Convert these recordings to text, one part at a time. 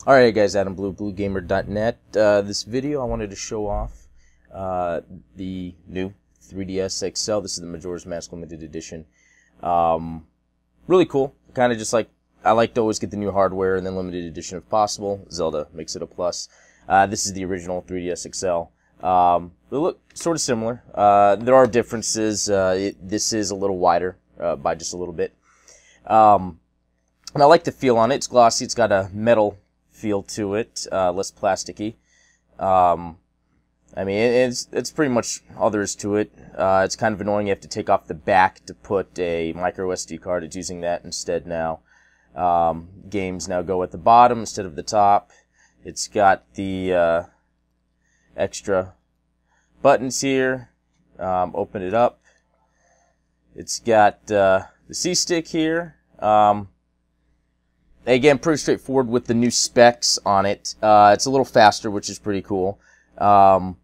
Alright guys, Adam Blue, BlueGamer.net. This video I wanted to show off the new 3DS XL. This is the Majora's Mask Limited Edition. Really cool. Kind of just like, I like to always get the new hardware and then limited edition if possible. Zelda makes it a plus. This is the original 3DS XL. They look sort of similar. There are differences. This is a little wider by just a little bit. And I like the feel on it. It's glossy. It's got a metal feel to it, less plasticky. I mean, it's pretty much all there is to it. It's kind of annoying. You have to take off the back to put a micro SD card. It's using that instead now. Games now go at the bottom instead of the top. It's got the extra buttons here. Open it up. It's got the C-stick here. Again, pretty straightforward with the new specs on it. It's a little faster, which is pretty cool. The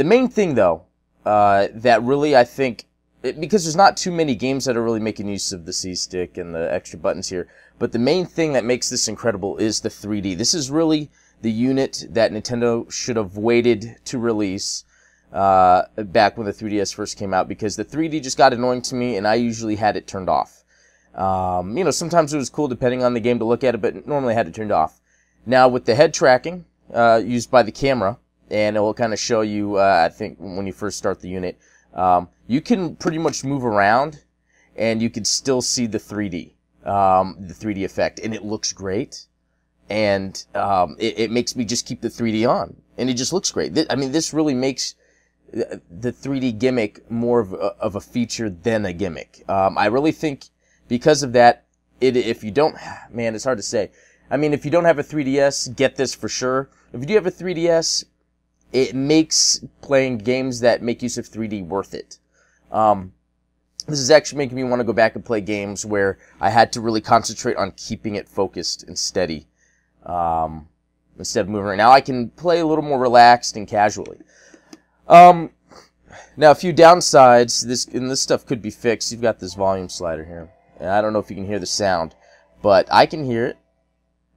main thing, though, that really I think, because there's not too many games that are really making use of the C-stick and the extra buttons here, but the main thing that makes this incredible is the 3D. This is really the unit that Nintendo should have waited to release back when the 3DS first came out, because the 3D just got annoying to me, and I usually had it turned off. You know, sometimes it was cool depending on the game to look at it, but normally I had it turned off. Now with the head tracking used by the camera, and it will kind of show you, I think, when you first start the unit, you can pretty much move around, and you can still see the 3D effect, and it looks great, and it makes me just keep the 3D on, and it just looks great. I mean, this really makes the 3D gimmick more of a feature than a gimmick. I really think, because of that, if you don't, man, it's hard to say. I mean, if you don't have a 3DS, get this for sure. If you do have a 3DS, it makes playing games that make use of 3D worth it. This is actually making me want to go back and play games where I had to really concentrate on keeping it focused and steady, instead of moving around. Now I can play a little more relaxed and casually. Now a few downsides, this stuff could be fixed. You've got this volume slider here. And I don't know if you can hear the sound, but I can hear it.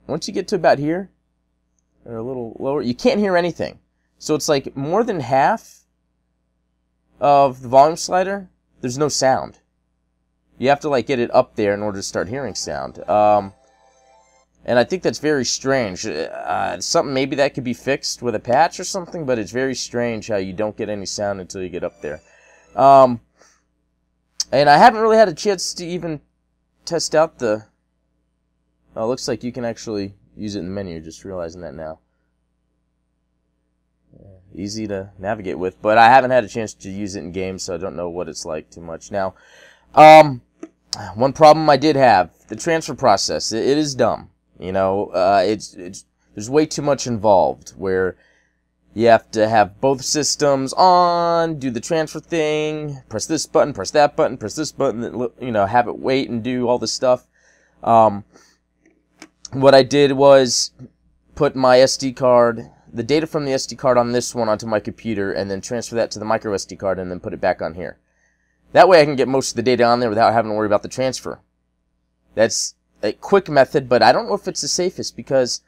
Once you get to about here, or a little lower, you can't hear anything. So it's like more than half of the volume slider, there's no sound. You have to like get it up there in order to start hearing sound. And I think that's very strange. Something maybe that could be fixed with a patch or something, but it's very strange how you don't get any sound until you get up there. And I haven't really had a chance to even test out the... Oh, it looks like you can actually use it in the menu, just realizing that now. Easy to navigate with, but I haven't had a chance to use it in games, so I don't know what it's like too much. Now, one problem I did have, the transfer process. It is dumb. You know, there's way too much involved, where you have to have both systems on, do the transfer thing, press this button, press that button, press this button, you know, have it wait and do all this stuff. What I did was put my SD card, the data from the SD card on this one onto my computer, and then transfer that to the micro SD card and then put it back on here. That way I can get most of the data on there without having to worry about the transfer. That's a quick method, but I don't know if it's the safest, because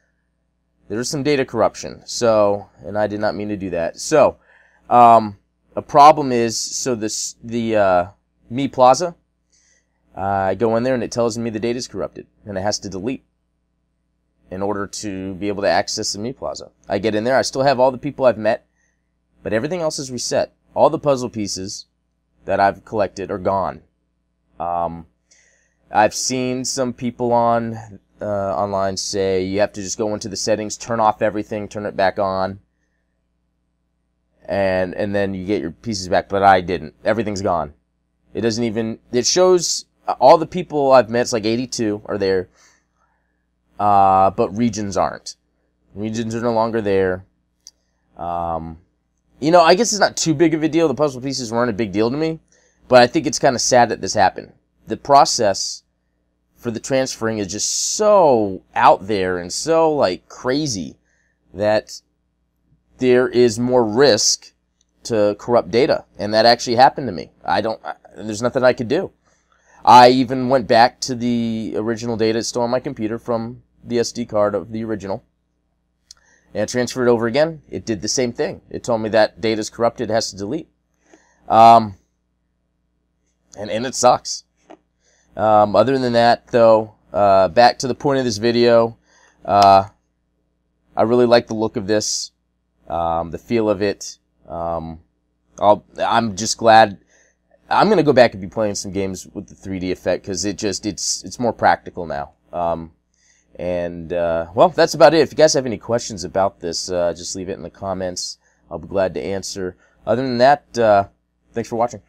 there's some data corruption. So, and I did not mean to do that. So, a problem is, so the Mi Plaza, I go in there and it tells me the data is corrupted, and it has to delete in order to be able to access the Mi Plaza. I get in there, I still have all the people I've met, but everything else is reset. All the puzzle pieces that I've collected are gone. I've seen some people on online say you have to just go into the settings, turn off everything, turn it back on, and then you get your pieces back, but I didn't. Everything's gone. It doesn't even, it shows all the people I've met, it's like 82 are there, but regions aren't. Regions are no longer there. You know, I guess it's not too big of a deal. The puzzle pieces weren't a big deal to me, but I think it's kind of sad that this happened. The process for the transferring is just so out there and so, like, crazy that there is more risk to corrupt data, and that actually happened to me. There's nothing I could do. I even went back to the original data still on my computer from the SD card of the original, and transferred it over again. It did the same thing. It told me that data is corrupted, it has to delete. And it sucks. Other than that, though, back to the point of this video, I really like the look of this, the feel of it. I'm just glad. I'm gonna go back and be playing some games with the 3D effect because it's more practical now. Well, that's about it. If you guys have any questions about this, just leave it in the comments. I'll be glad to answer. Other than that, thanks for watching.